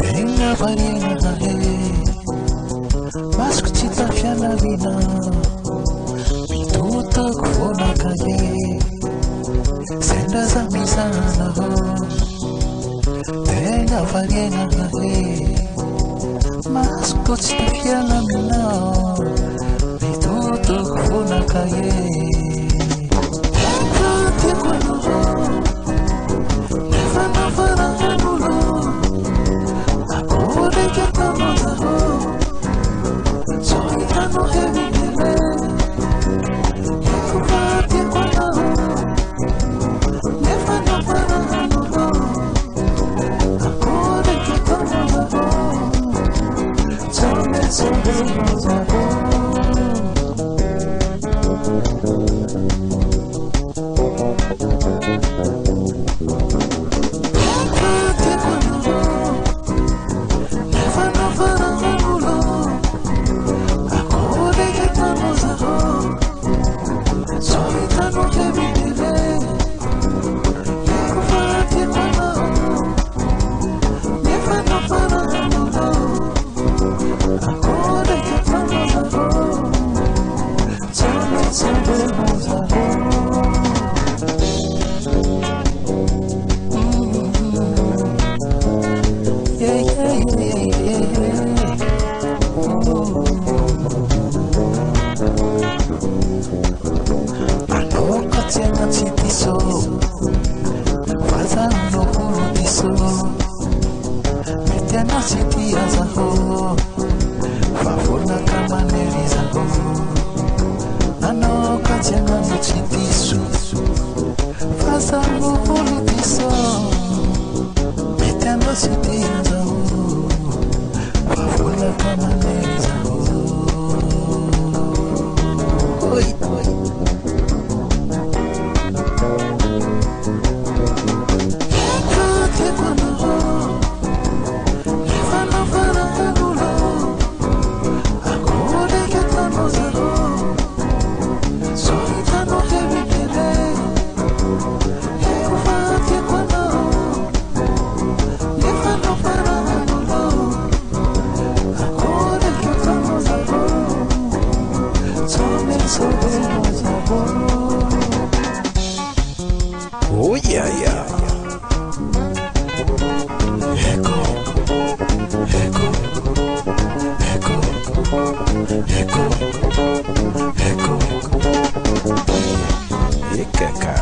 Tenga variedad, mas que te trafia na vida, tudo que for na calle, sendas amizana, tenga variedad, mas que te trafia na vida, tudo que for na calle. Oh yeah, yeah. Haiko, Haiko, Haiko, Haiko, Haiko. Ikaka.